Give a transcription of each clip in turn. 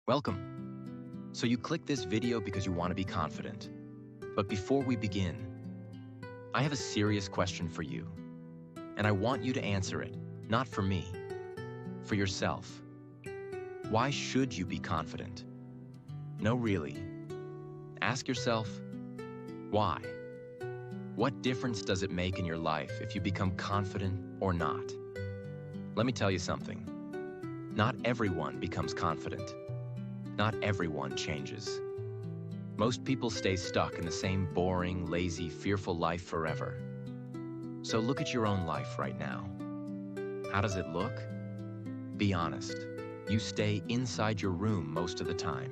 Welcome. So you click this video because you want to be confident. But before we begin, I have a serious question for you. And I want you to answer it, not for me, for yourself. Why should you be confident? No, really. Ask yourself, why? What difference does it make in your life if you become confident or not? Let me tell you something. Not everyone becomes confident. Not everyone changes. Most people stay stuck in the same boring, lazy, fearful life forever. So look at your own life right now. How does it look? Be honest. You stay inside your room most of the time.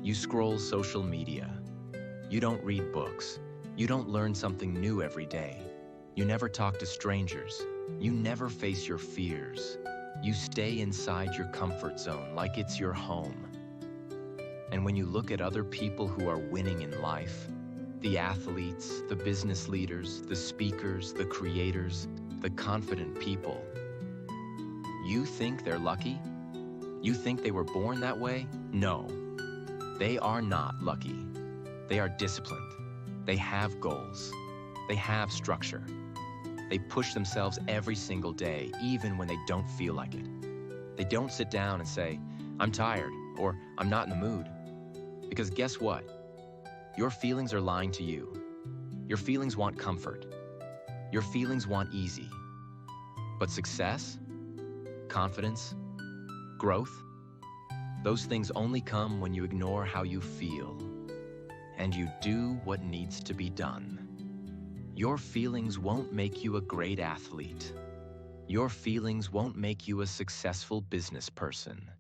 You scroll social media. You don't read books. You don't learn something new every day. You never talk to strangers. You never face your fears. You stay inside your comfort zone like it's your home. And when you look at other people who are winning in life, the athletes, the business leaders, the speakers, the creators, the confident people, you think they're lucky? You think they were born that way? No, they are not lucky. They are disciplined. They have goals. They have structure. They push themselves every single day, even when they don't feel like it. They don't sit down and say, I'm tired, or I'm not in the mood. Because guess what? Your feelings are lying to you. Your feelings want comfort. Your feelings want easy. But success, confidence, growth, those things only come when you ignore how you feel and you do what needs to be done. Your feelings won't make you a great athlete. Your feelings won't make you a successful business person.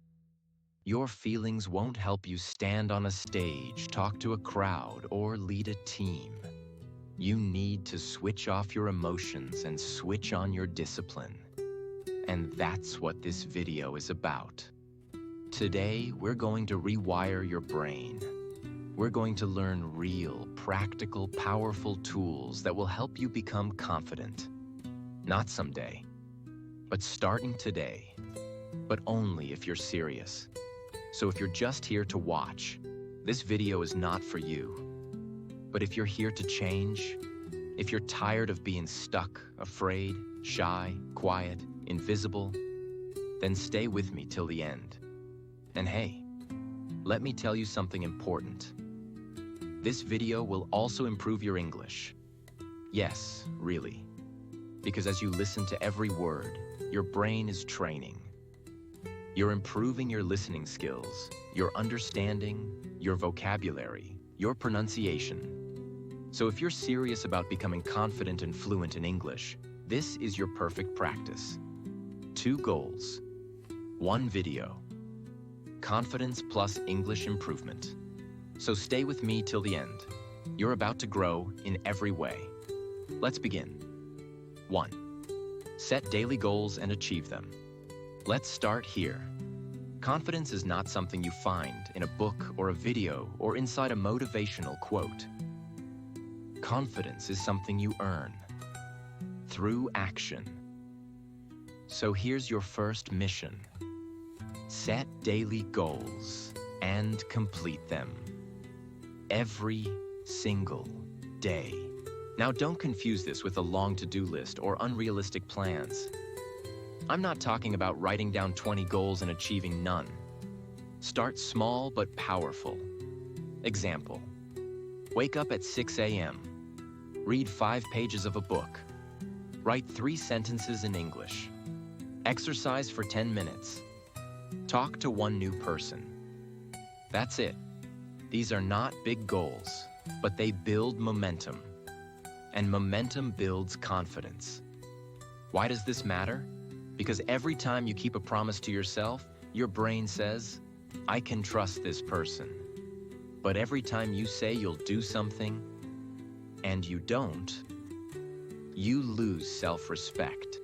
Your feelings won't help you stand on a stage, talk to a crowd, or lead a team. You need to switch off your emotions and switch on your discipline. And that's what this video is about. Today, we're going to rewire your brain. We're going to learn real, practical, powerful tools that will help you become confident. Not someday, but starting today. But only if you're serious. So if you're just here to watch, this video is not for you. But if you're here to change, if you're tired of being stuck, afraid, shy, quiet, invisible, then stay with me till the end. And hey, let me tell you something important. This video will also improve your English. Yes, really. Because as you listen to every word, your brain is training. You're improving your listening skills, your understanding, your vocabulary, your pronunciation. So if you're serious about becoming confident and fluent in English, this is your perfect practice. 2 goals. 1 video. Confidence plus English improvement. So stay with me till the end. You're about to grow in every way. Let's begin. 1. Set daily goals and achieve them. Let's start here. Confidence is not something you find in a book or a video or inside a motivational quote. Confidence is something you earn through action. So here's your first mission. Set daily goals and complete them. Every single day. Now don't confuse this with a long to-do list or unrealistic plans. I'm not talking about writing down 20 goals and achieving none. Start small but powerful. Example. Wake up at 6 a.m. Read 5 pages of a book. Write 3 sentences in English. Exercise for 10 minutes. Talk to 1 new person. That's it. These are not big goals, but they build momentum. And momentum builds confidence. Why does this matter? Because every time you keep a promise to yourself, your brain says, I can trust this person. But every time you say you'll do something, and you don't, you lose self-respect.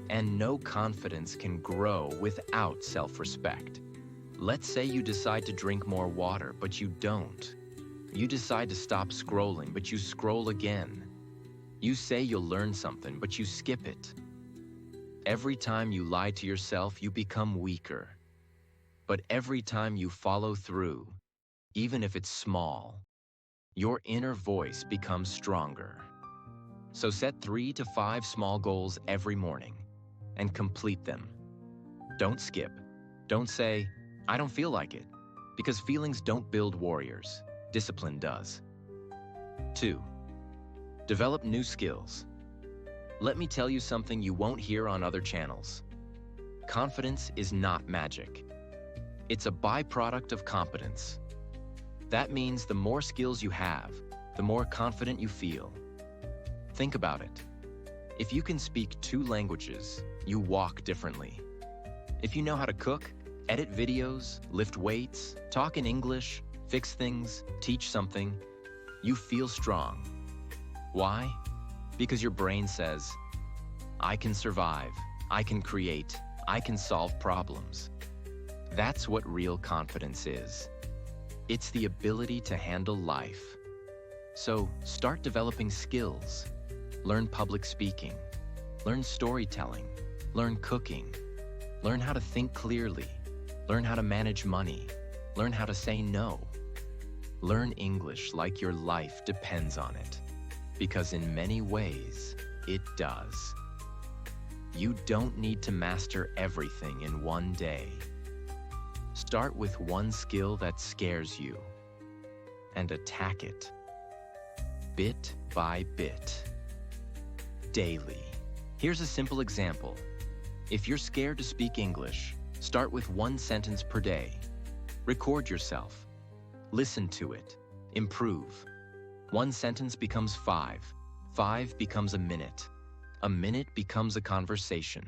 And no confidence can grow without self-respect. Let's say you decide to drink more water, but you don't. You decide to stop scrolling, but you scroll again. You say you'll learn something, but you skip it. Every time you lie to yourself, you become weaker. But every time you follow through, even if it's small, your inner voice becomes stronger. So set 3 to 5 small goals every morning and complete them. Don't skip. Don't say, I don't feel like it, because feelings don't build warriors. Discipline does. 2. Develop new skills. Let me tell you something you won't hear on other channels. Confidence is not magic. It's a byproduct of competence. That means the more skills you have, the more confident you feel. Think about it. If you can speak 2 languages, you walk differently. If you know how to cook, edit videos, lift weights, talk in English, fix things, teach something, you feel strong. Why? Because your brain says, I can survive, I can create, I can solve problems. That's what real confidence is. It's the ability to handle life. So start developing skills. Learn public speaking. Learn storytelling. Learn cooking. Learn how to think clearly. Learn how to manage money. Learn how to say no. Learn English like your life depends on it. Because in many ways, it does. You don't need to master everything in one day. Start with one skill that scares you and attack it, bit by bit, daily. Here's a simple example. If you're scared to speak English, start with 1 sentence per day. Record yourself. Listen to it. Improve. 1 sentence becomes 5. 5 becomes a minute. A minute becomes a conversation.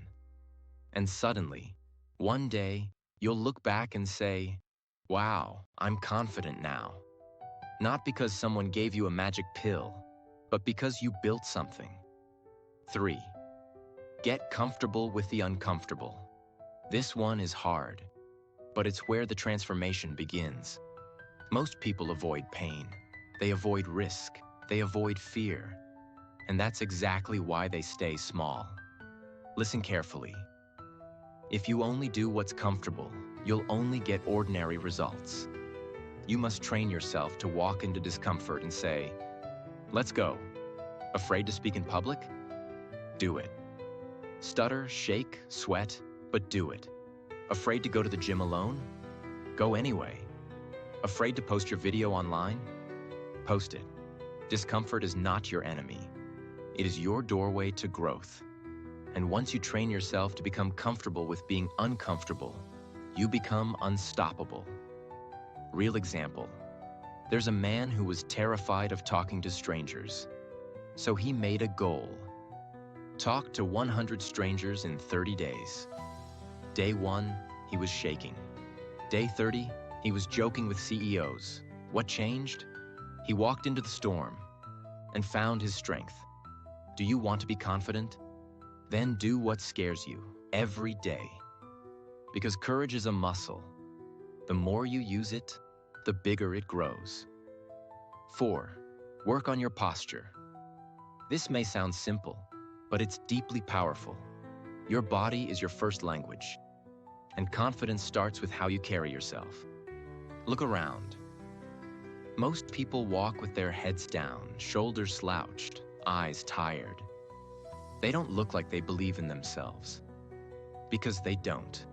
And suddenly, one day, you'll look back and say, wow, I'm confident now. Not because someone gave you a magic pill, but because you built something. 3. Get comfortable with the uncomfortable. This one is hard, but it's where the transformation begins. Most people avoid pain. They avoid risk. They avoid fear. And that's exactly why they stay small. Listen carefully. If you only do what's comfortable, you'll only get ordinary results. You must train yourself to walk into discomfort and say, let's go. Afraid to speak in public? Do it. Stutter, shake, sweat, but do it. Afraid to go to the gym alone? Go anyway. Afraid to post your video online? Post it. Discomfort is not your enemy. It is your doorway to growth. And once you train yourself to become comfortable with being uncomfortable, you become unstoppable. Real example. There's a man who was terrified of talking to strangers. So he made a goal. Talk to 100 strangers in 30 days. Day 1, he was shaking. Day 30, he was joking with CEOs. What changed? He walked into the storm and found his strength. Do you want to be confident? Then do what scares you every day. Because courage is a muscle. The more you use it, the bigger it grows. 4. Work on your posture. This may sound simple, but it's deeply powerful. Your body is your first language, and confidence starts with how you carry yourself. Look around. Most people walk with their heads down, shoulders slouched, eyes tired. They don't look like they believe in themselves, because they don't.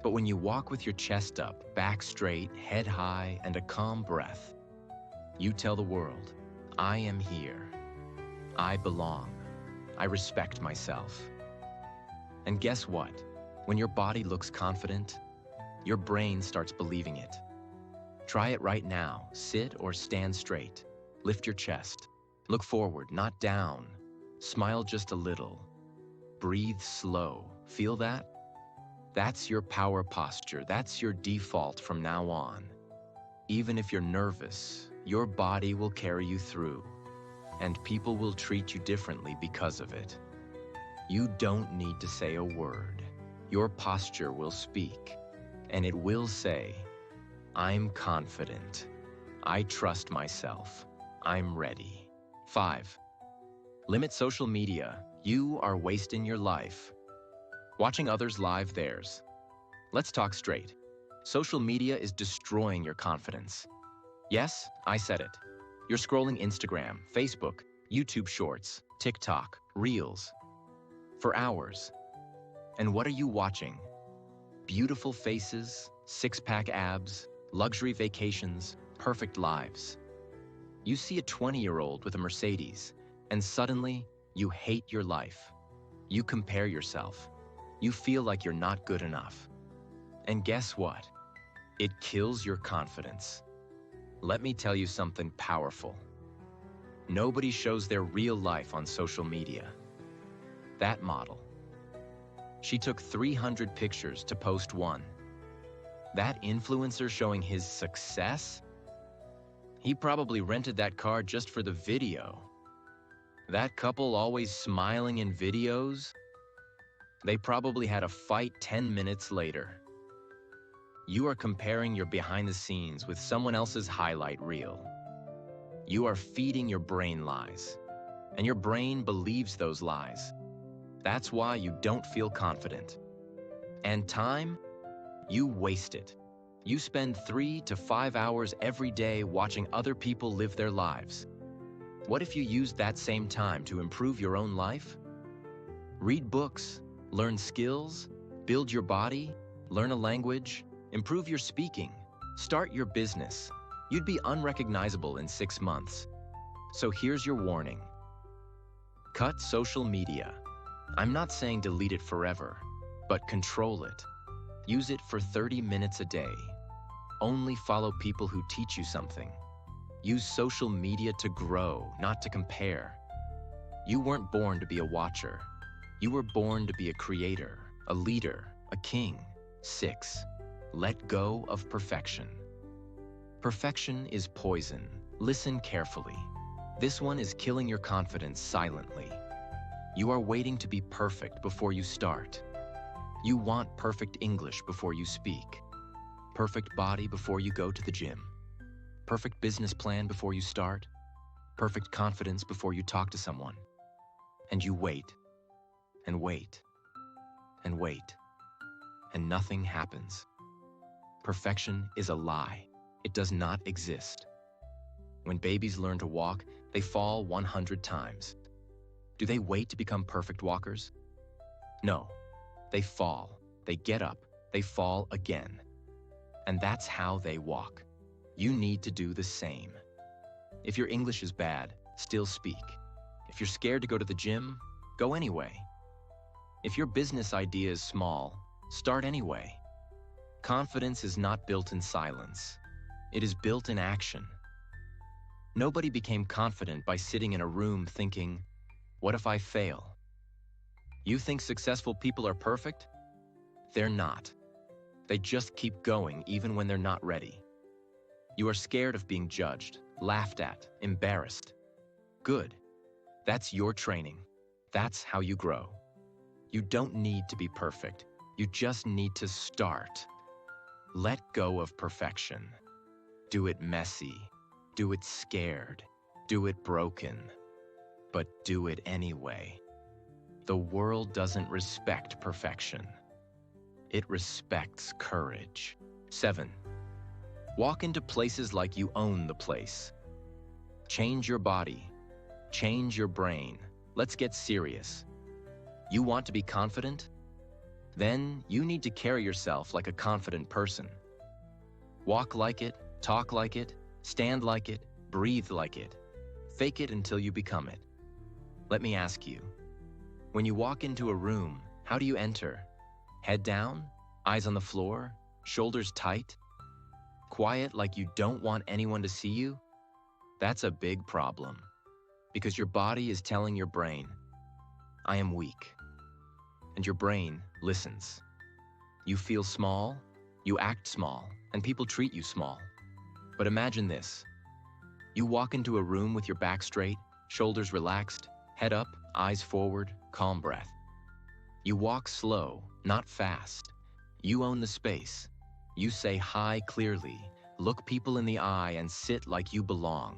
But when you walk with your chest up, back straight, head high, and a calm breath, you tell the world, I am here. I belong. I respect myself. And guess what? When your body looks confident, your brain starts believing it. Try it right now. Sit or stand straight. Lift your chest. Look forward, not down. Smile just a little. Breathe slow. Feel that? That's your power posture. That's your default from now on. Even if you're nervous, your body will carry you through, and people will treat you differently because of it. You don't need to say a word. Your posture will speak, and it will say, I'm confident. I trust myself. I'm ready. 5. Limit social media. You are wasting your life watching others live theirs. Let's talk straight. Social media is destroying your confidence. Yes, I said it. You're scrolling Instagram, Facebook, YouTube Shorts, TikTok, Reels for hours. And what are you watching? Beautiful faces, six-pack abs, luxury vacations, perfect lives. You see a 20-year-old with a Mercedes, and suddenly you hate your life. You compare yourself. You feel like you're not good enough. And guess what? It kills your confidence. Let me tell you something powerful. Nobody shows their real life on social media. That model. She took 300 pictures to post one. That influencer showing his success? He probably rented that car just for the video. That couple always smiling in videos? They probably had a fight 10 minutes later. You are comparing your behind the scenes with someone else's highlight reel. You are feeding your brain lies, and your brain believes those lies. That's why you don't feel confident. And time? You waste it. You spend 3 to 5 hours every day watching other people live their lives. What if you used that same time to improve your own life? Read books, learn skills, build your body, learn a language, improve your speaking, start your business. You'd be unrecognizable in 6 months. So here's your warning. Cut social media. I'm not saying delete it forever, but control it. Use it for 30 minutes a day. Only follow people who teach you something. Use social media to grow, not to compare. You weren't born to be a watcher. You were born to be a creator, a leader, a king. 6. Let go of perfection. Perfection is poison. Listen carefully. This one is killing your confidence silently. You are waiting to be perfect before you start. You want perfect English before you speak. Perfect body before you go to the gym. Perfect business plan before you start. Perfect confidence before you talk to someone. And you wait, and wait, and wait, and nothing happens. Perfection is a lie. It does not exist. When babies learn to walk, they fall 100 times. Do they wait to become perfect walkers? No. They fall, they get up, they fall again. And that's how they walk. You need to do the same. If your English is bad, still speak. If you're scared to go to the gym, go anyway. If your business idea is small, start anyway. Confidence is not built in silence. It is built in action. Nobody became confident by sitting in a room thinking, what if I fail? You think successful people are perfect? They're not. They just keep going even when they're not ready. You are scared of being judged, laughed at, embarrassed. Good. That's your training. That's how you grow. You don't need to be perfect. You just need to start. Let go of perfection. Do it messy. Do it scared. Do it broken. But do it anyway. The world doesn't respect perfection. It respects courage. 7. Walk into places like you own the place. Change your body. Change your brain. Let's get serious. You want to be confident? Then you need to carry yourself like a confident person. Walk like it, talk like it, stand like it, breathe like it. Fake it until you become it. Let me ask you, when you walk into a room, how do you enter? Head down? Eyes on the floor? Shoulders tight? Quiet like you don't want anyone to see you? That's a big problem. Because your body is telling your brain, I am weak. And your brain listens. You feel small, you act small, and people treat you small. But imagine this. You walk into a room with your back straight, shoulders relaxed, head up, eyes forward, calm breath. You walk slow, not fast. You own the space. You say hi clearly, look people in the eye, and sit like you belong.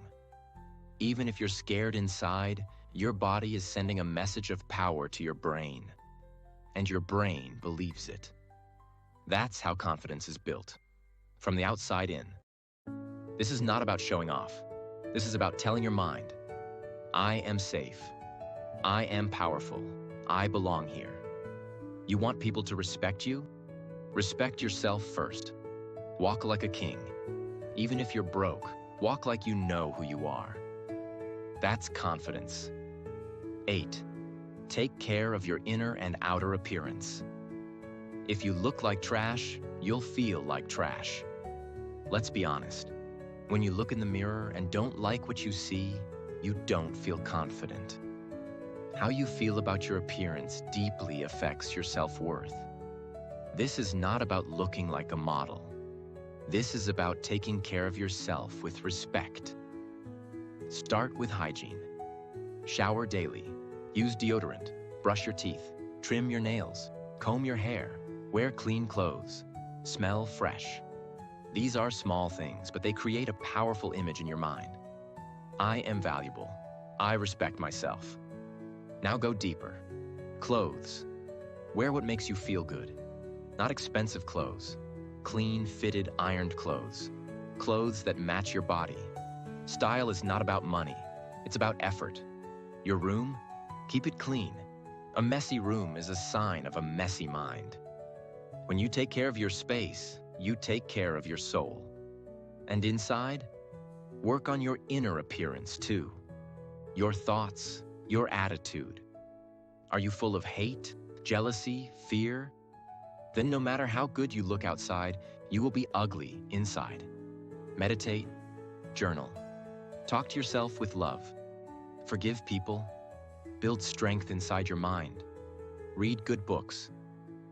Even if you're scared inside, your body is sending a message of power to your brain. And your brain believes it. That's how confidence is built. from the outside in. This is not about showing off. This is about telling your mind, I am safe. I am powerful. I belong here. You want people to respect you? Respect yourself first. Walk like a king. Even if you're broke, walk like you know who you are. That's confidence. 8. Take care of your inner and outer appearance. If you look like trash, you'll feel like trash. Let's be honest. When you look in the mirror and don't like what you see, you don't feel confident. How you feel about your appearance deeply affects your self-worth. This is not about looking like a model. This is about taking care of yourself with respect. Start with hygiene. Shower daily. Use deodorant. Brush your teeth. Trim your nails. Comb your hair. Wear clean clothes. Smell fresh. These are small things, but they create a powerful image in your mind. I am valuable. I respect myself. Now go deeper. Clothes. Wear what makes you feel good. Not expensive clothes. Clean, fitted, ironed clothes. Clothes that match your body. Style is not about money. It's about effort. Your room? Keep it clean. A messy room is a sign of a messy mind. When you take care of your space, you take care of your soul. And inside, work on your inner appearance too. Your thoughts, your attitude. Are you full of hate, jealousy, fear? Then no matter how good you look outside, you will be ugly inside. Meditate, journal. Talk to yourself with love. Forgive people. Build strength inside your mind. Read good books.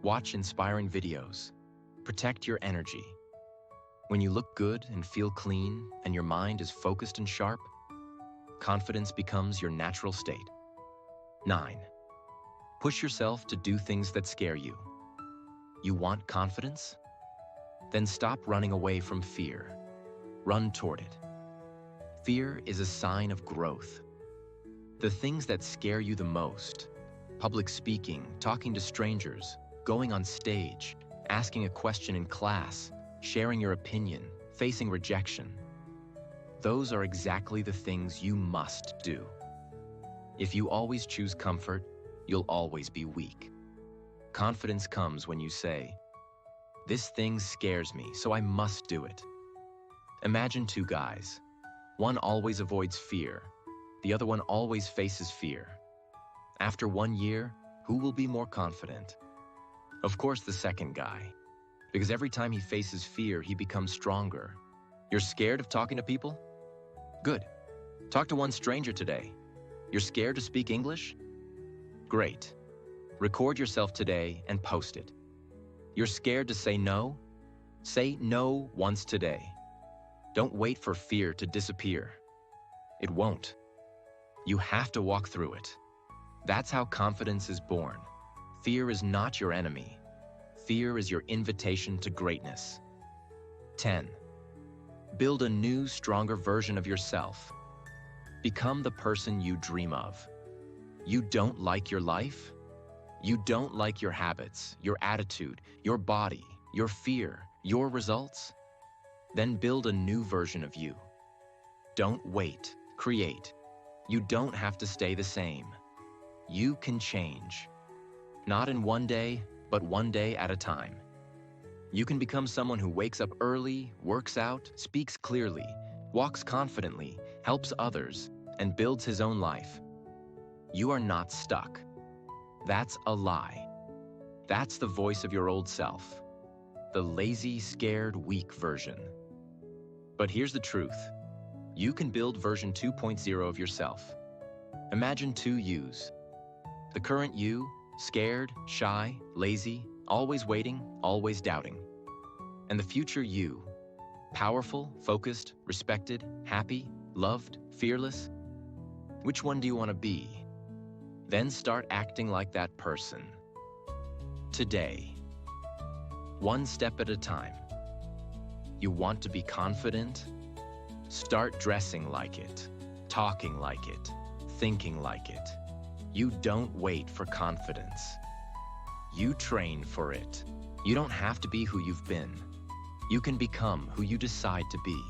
Watch inspiring videos. Protect your energy. When you look good and feel clean and your mind is focused and sharp, confidence becomes your natural state. 9. Push yourself to do things that scare you. You want confidence? Then stop running away from fear. Run toward it. Fear is a sign of growth. The things that scare you the most, public speaking, talking to strangers, going on stage, asking a question in class, sharing your opinion, facing rejection. Those are exactly the things you must do. If you always choose comfort, you'll always be weak. Confidence comes when you say, this thing scares me, so I must do it. Imagine two guys. One always avoids fear. The other one always faces fear. After 1 year, who will be more confident? Of course, the second guy. Because every time he faces fear, he becomes stronger. You're scared of talking to people? Good. Talk to one stranger today. You're scared to speak English? Great. Record yourself today and post it. You're scared to say no? Say no once today. Don't wait for fear to disappear. It won't. You have to walk through it. That's how confidence is born. Fear is not your enemy. Fear is your invitation to greatness. 10. Build a new, stronger version of yourself. Become the person you dream of. You don't like your life? You don't like your habits, your attitude, your body, your fear, your results? Then build a new version of you. Don't wait, create. You don't have to stay the same. You can change. Not in 1 day, but 1 day at a time. You can become someone who wakes up early, works out, speaks clearly, walks confidently, helps others, and builds his own life. You are not stuck. That's a lie. That's the voice of your old self. The lazy, scared, weak version. But here's the truth. You can build version 2.0 of yourself. Imagine 2 yous. The current you, scared, shy, lazy, always waiting, always doubting. And the future you, powerful, focused, respected, happy, loved, fearless. Which one do you want to be? Then start acting like that person. Today. 1 step at a time. You want to be confident? Start dressing like it, talking like it, thinking like it. You don't wait for confidence. You train for it. You don't have to be who you've been. You can become who you decide to be.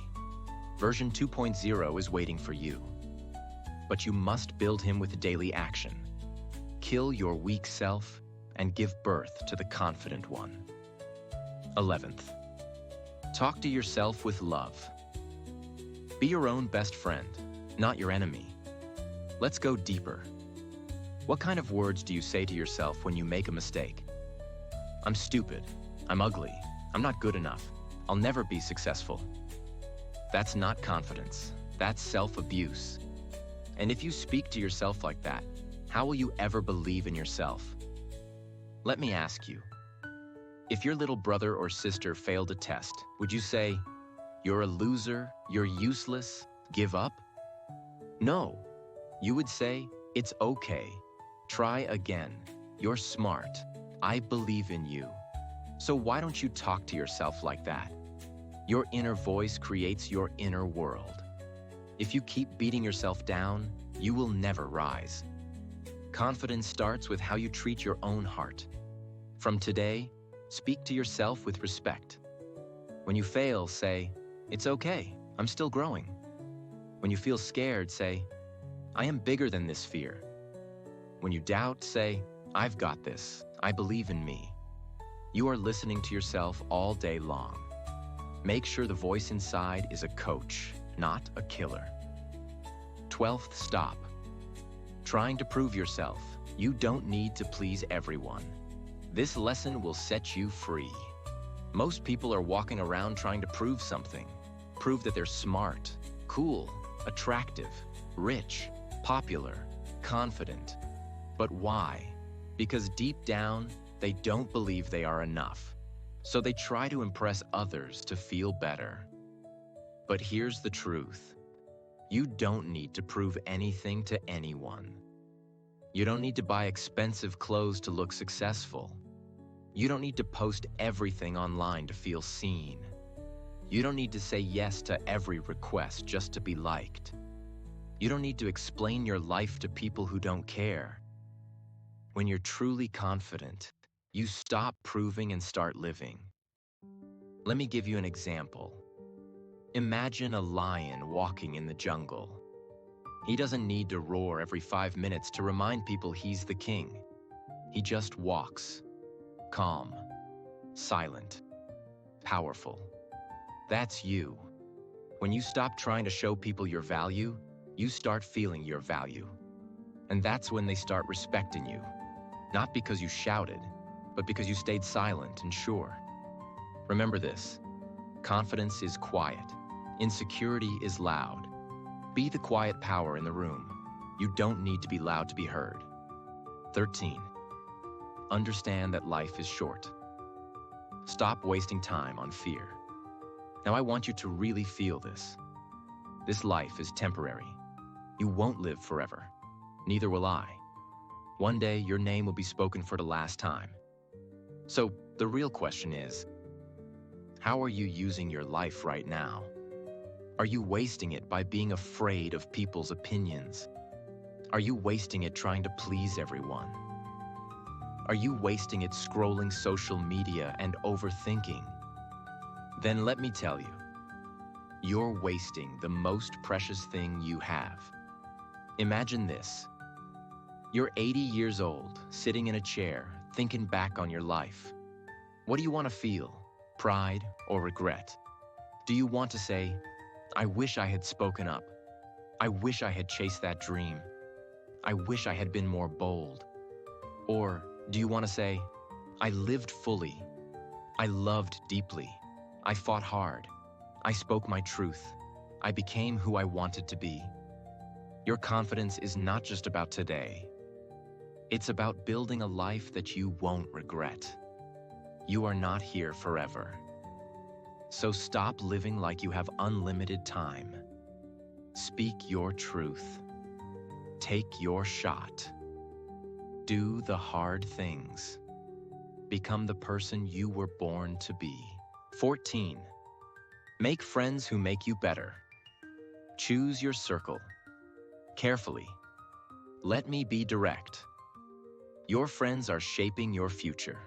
Version 2.0 is waiting for you. But you must build him with daily action. Kill your weak self and give birth to the confident one. 11th, talk to yourself with love. Be your own best friend, not your enemy. Let's go deeper. What kind of words do you say to yourself when you make a mistake? I'm stupid. I'm ugly. I'm not good enough. I'll never be successful. That's not confidence. That's self-abuse. And if you speak to yourself like that, how will you ever believe in yourself? Let me ask you, if your little brother or sister failed a test, would you say, "You're a loser, you're useless, give up"? No. You would say, "It's okay. Try again. You're smart. I believe in you." So why don't you talk to yourself like that? Your inner voice creates your inner world. If you keep beating yourself down, you will never rise. Confidence starts with how you treat your own heart. From today, speak to yourself with respect. When you fail, say, "It's okay, I'm still growing." When you feel scared, say, "I am bigger than this fear." When you doubt, say, "I've got this, I believe in me." You are listening to yourself all day long. Make sure the voice inside is a coach, not a killer. 12th stop. Trying to prove yourself. You don't need to please everyone. This lesson will set you free. Most people are walking around trying to prove something. Prove that they're smart, cool, attractive, rich, popular, confident. But why? Because deep down, they don't believe they are enough. So they try to impress others to feel better. But here's the truth. You don't need to prove anything to anyone. You don't need to buy expensive clothes to look successful. You don't need to post everything online to feel seen. You don't need to say yes to every request just to be liked. You don't need to explain your life to people who don't care. When you're truly confident, you stop proving and start living. Let me give you an example. Imagine a lion walking in the jungle. He doesn't need to roar every 5 minutes to remind people he's the king. He just walks, calm, silent, powerful. That's you. When you stop trying to show people your value, you start feeling your value. And that's when they start respecting you. Not because you shouted, but because you stayed silent and sure. Remember this, confidence is quiet, insecurity is loud. Be the quiet power in the room. You don't need to be loud to be heard. 13. Understand that life is short. Stop wasting time on fear. Now I want you to really feel this. This life is temporary. You won't live forever. Neither will I. One day your name will be spoken for the last time. So the real question is, how are you using your life right now? Are you wasting it by being afraid of people's opinions? Are you wasting it trying to please everyone? Are you wasting it scrolling social media and overthinking? Then let me tell you, you're wasting the most precious thing you have. Imagine this. You're 80 years old, sitting in a chair, thinking back on your life. What do you want to feel? Pride or regret? Do you want to say, "I wish I had spoken up. I wish I had chased that dream. I wish I had been more bold"? Or do you want to say, "I lived fully. I loved deeply. I fought hard. I spoke my truth. I became who I wanted to be"? Your confidence is not just about today. It's about building a life that you won't regret. You are not here forever. So stop living like you have unlimited time. Speak your truth. Take your shot. Do the hard things. Become the person you were born to be. 14. Make friends who make you better. Choose your circle. Carefully. Let me be direct. Your friends are shaping your future.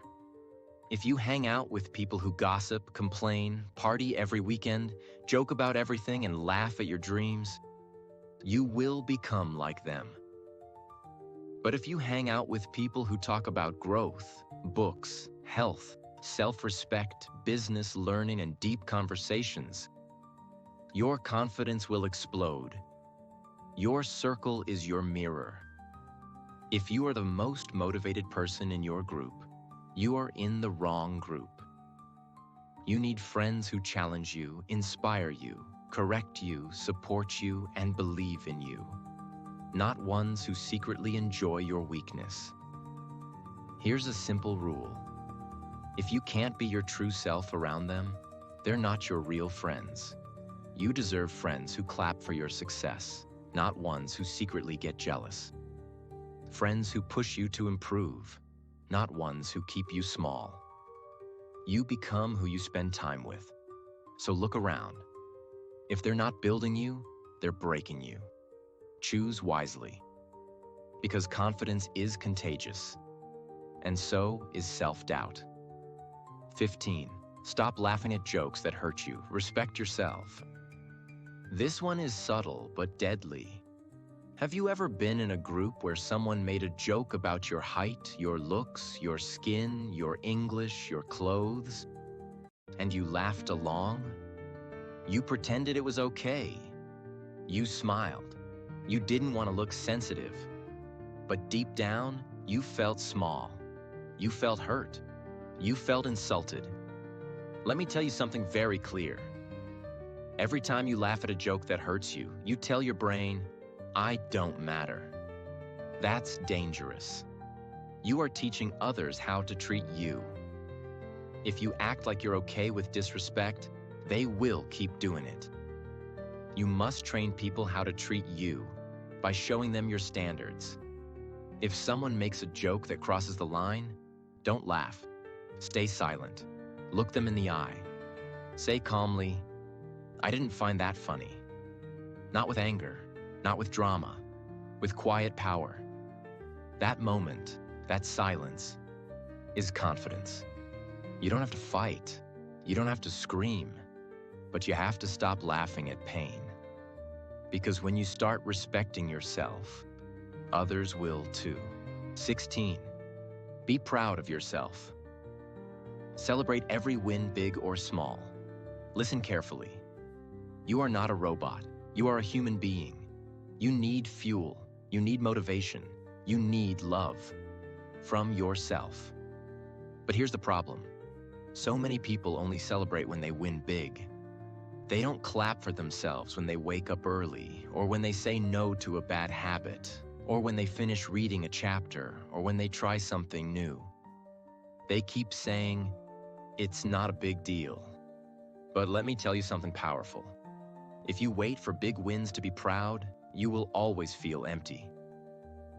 If you hang out with people who gossip, complain, party every weekend, joke about everything, and laugh at your dreams, you will become like them. But if you hang out with people who talk about growth, books, health, self-respect, business, learning, and deep conversations, your confidence will explode. Your circle is your mirror. If you are the most motivated person in your group, you are in the wrong group. You need friends who challenge you, inspire you, correct you, support you, and believe in you, not ones who secretly enjoy your weakness. Here's a simple rule. If you can't be your true self around them, they're not your real friends. You deserve friends who clap for your success, not ones who secretly get jealous. Friends who push you to improve, not ones who keep you small. You become who you spend time with. So look around. If they're not building you, they're breaking you. Choose wisely. Because confidence is contagious, and so is self-doubt. 15. Stop laughing at jokes that hurt you. Respect yourself. This one is subtle but deadly. Have you ever been in a group where someone made a joke about your height, your looks, your skin, your English, your clothes, and you laughed along? You pretended it was okay. You smiled. You didn't want to look sensitive. But deep down, you felt small. You felt hurt. You felt insulted. Let me tell you something very clear. Every time you laugh at a joke that hurts you, you tell your brain, I don't matter. That's dangerous. You are teaching others how to treat you. If you act like you're okay with disrespect, they will keep doing it. You must train people how to treat you by showing them your standards. If someone makes a joke that crosses the line, don't laugh. Stay silent. Look them in the eye. Say calmly, I didn't find that funny. Not with anger, not with drama, with quiet power. That moment, that silence, is confidence. You don't have to fight. You don't have to scream. But you have to stop laughing at pain. Because when you start respecting yourself, others will too. 16. Be proud of yourself. Celebrate every win, big or small. Listen carefully. You are not a robot. You are a human being. You need fuel. You need motivation. You need love from yourself. But here's the problem. So many people only celebrate when they win big. They don't clap for themselves when they wake up early, or when they say no to a bad habit, or when they finish reading a chapter, or when they try something new. They keep saying, it's not a big deal. But let me tell you something powerful. If you wait for big wins to be proud, you will always feel empty.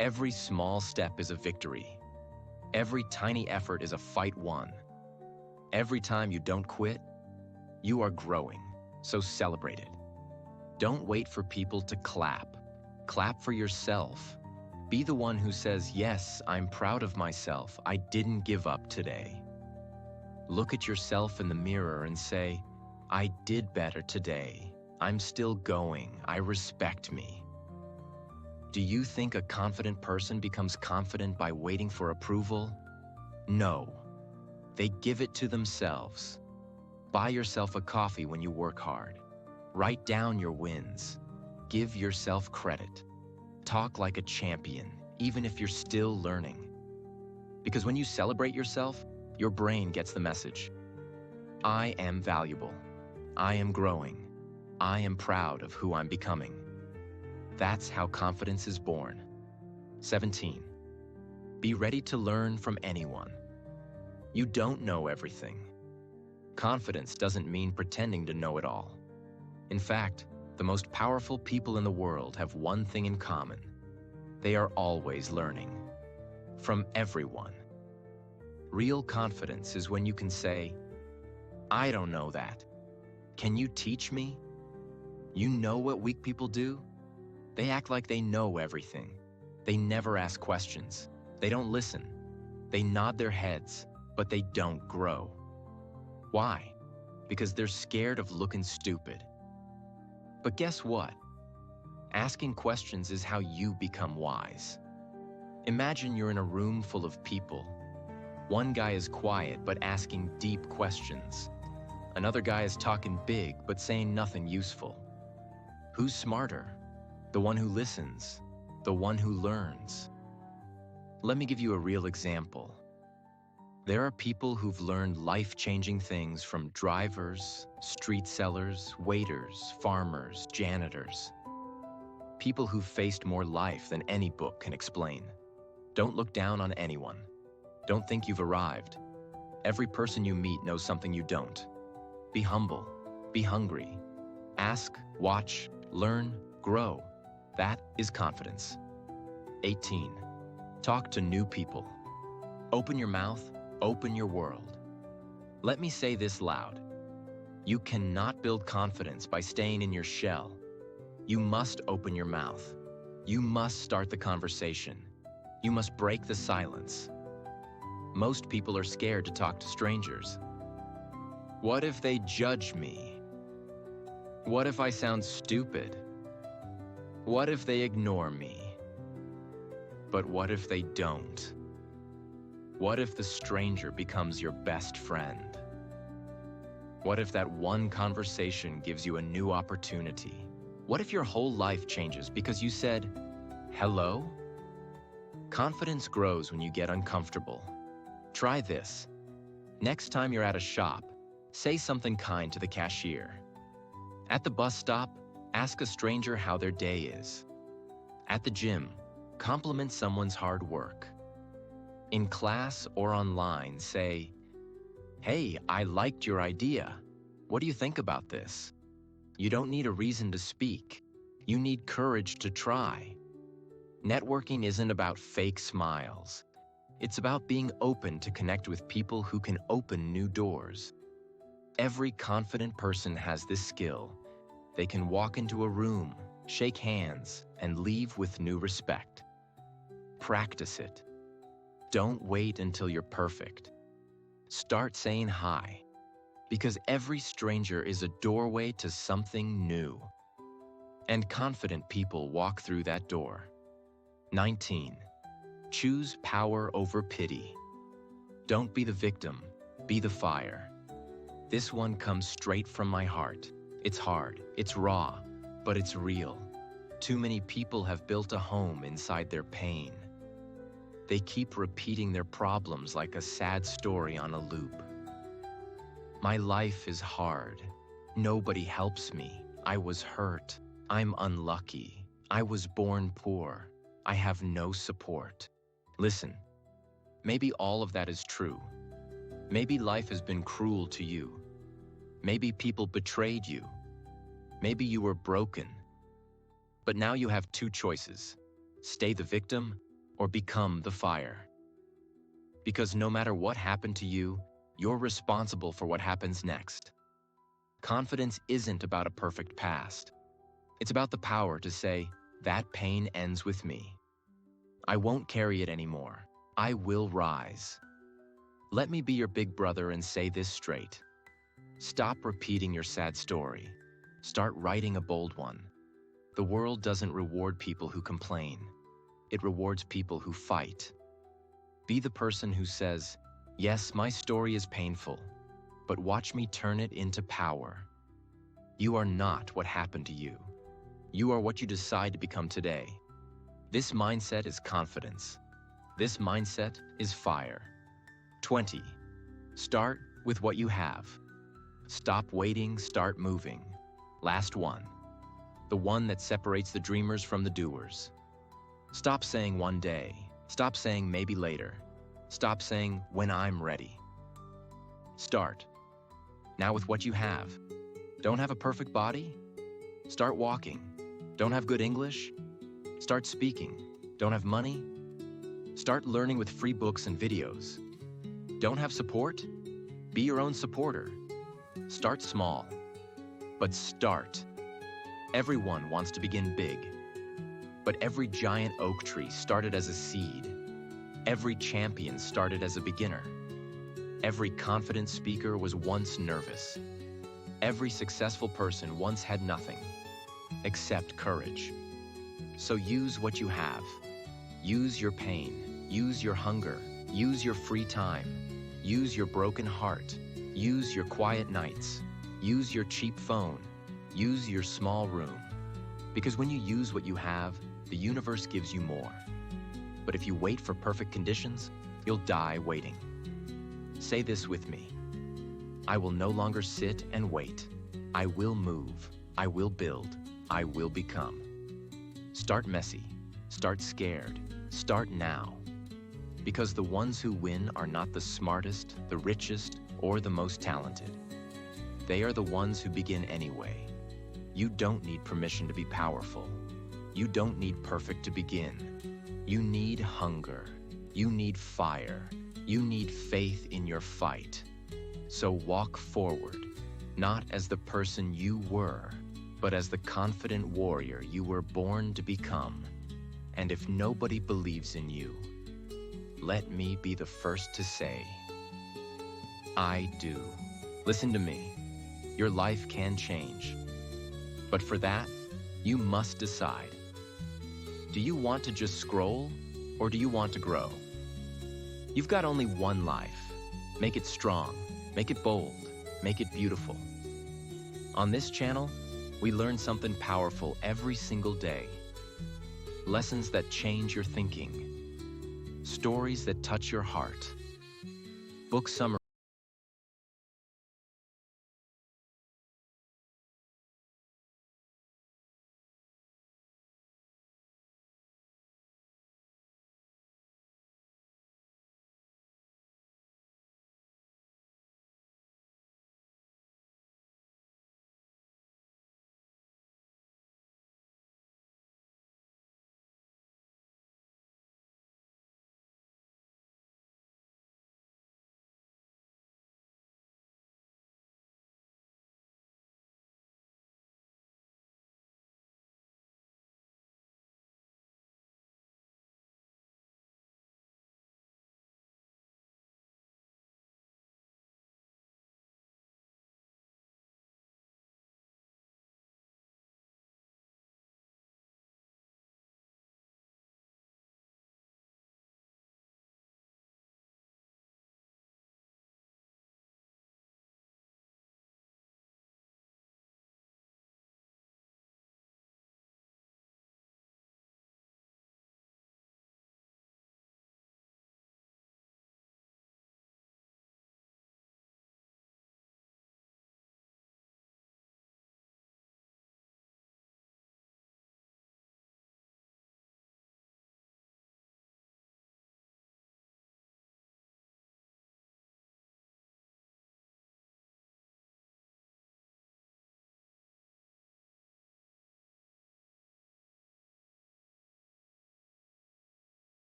Every small step is a victory. Every tiny effort is a fight won. Every time you don't quit, you are growing, so celebrate it. Don't wait for people to clap. Clap for yourself. Be the one who says, yes, I'm proud of myself. I didn't give up today. Look at yourself in the mirror and say, I did better today. I'm still going. I respect me. Do you think a confident person becomes confident by waiting for approval? No. They give it to themselves. Buy yourself a coffee when you work hard. Write down your wins. Give yourself credit. Talk like a champion, even if you're still learning. Because when you celebrate yourself, your brain gets the message. I am valuable. I am growing. I am proud of who I'm becoming. That's how confidence is born. 17. Be ready to learn from anyone. You don't know everything. Confidence doesn't mean pretending to know it all. In fact, the most powerful people in the world have one thing in common. They are always learning. From everyone. Real confidence is when you can say, I don't know that. Can you teach me? You know what weak people do? They act like they know everything. They never ask questions. They don't listen. They nod their heads. but they don't grow. Why? Because they're scared of looking stupid. But guess what? Asking questions is how you become wise. Imagine you're in a room full of people. One guy is quiet but asking deep questions. Another guy is talking big but saying nothing useful. Who's smarter? The one who listens, the one who learns. Let me give you a real example. There are people who've learned life-changing things from drivers, street sellers, waiters, farmers, janitors. People who've faced more life than any book can explain. Don't look down on anyone. Don't think you've arrived. Every person you meet knows something you don't. Be humble. Be hungry. Ask, watch, learn, grow. That is confidence. 18. Talk to new people. Open your mouth, open your world. Let me say this loud. You cannot build confidence by staying in your shell. You must open your mouth. You must start the conversation. You must break the silence. Most people are scared to talk to strangers. What if they judge me? What if I sound stupid? What if they ignore me? But what if they don't? What if the stranger becomes your best friend? What if that one conversation gives you a new opportunity? What if your whole life changes because you said, hello? Confidence grows when you get uncomfortable. Try this. Next time you're at a shop, say something kind to the cashier. At the bus stop, ask a stranger how their day is. At the gym, compliment someone's hard work. In class or online, say, hey, I liked your idea. What do you think about this? You don't need a reason to speak. You need courage to try. Networking isn't about fake smiles. It's about being open to connect with people who can open new doors. Every confident person has this skill. They can walk into a room, shake hands, and leave with new respect. Practice it. Don't wait until you're perfect. Start saying hi, because every stranger is a doorway to something new. And confident people walk through that door. 19. Choose power over pity. Don't be the victim, be the fire. This one comes straight from my heart. It's hard, it's raw, but it's real. Too many people have built a home inside their pain. They keep repeating their problems like a sad story on a loop. My life is hard. Nobody helps me. I was hurt. I'm unlucky. I was born poor. I have no support. Listen, maybe all of that is true. Maybe life has been cruel to you. Maybe people betrayed you. Maybe you were broken. But now you have two choices: stay the victim or become the fire. Because no matter what happened to you, you're responsible for what happens next. Confidence isn't about a perfect past. It's about the power to say, that pain ends with me. I won't carry it anymore. I will rise. Let me be your big brother and say this straight. Stop repeating your sad story. Start writing a bold one. The world doesn't reward people who complain. It rewards people who fight. Be the person who says, yes, my story is painful, but watch me turn it into power. You are not what happened to you. You are what you decide to become today. This mindset is confidence. This mindset is fire. 20. Start with what you have. Stop waiting, start moving. Last one. The one that separates the dreamers from the doers. Stop saying one day. Stop saying maybe later. Stop saying when I'm ready. Start. Now with what you have. Don't have a perfect body? Start walking. Don't have good English? Start speaking. Don't have money? Start learning with free books and videos. Don't have support? Be your own supporter. Start small, but start. Everyone wants to begin big, but every giant oak tree started as a seed. Every champion started as a beginner. Every confident speaker was once nervous. Every successful person once had nothing except courage. So use what you have. Use your pain. Use your hunger. Use your free time. Use your broken heart. Use your quiet nights. Use your cheap phone. Use your small room. Because when you use what you have, the universe gives you more. But if you wait for perfect conditions, you'll die waiting. Say this with me. I will no longer sit and wait. I will move. I will build. I will become. Start messy. Start scared. Start now. Because the ones who win are not the smartest, the richest, or the most talented. They are the ones who begin anyway. You don't need permission to be powerful. You don't need perfect to begin. You need hunger. You need fire. You need faith in your fight. So walk forward, not as the person you were, but as the confident warrior you were born to become. And if nobody believes in you, let me be the first to say, I do. Listen to me. Your life can change. But for that, you must decide. Do you want to just scroll, or do you want to grow? You've got only one life. Make it strong, make it bold, make it beautiful. On this channel, we learn something powerful every single day. Lessons that change your thinking. Stories that touch your heart. Book summaries.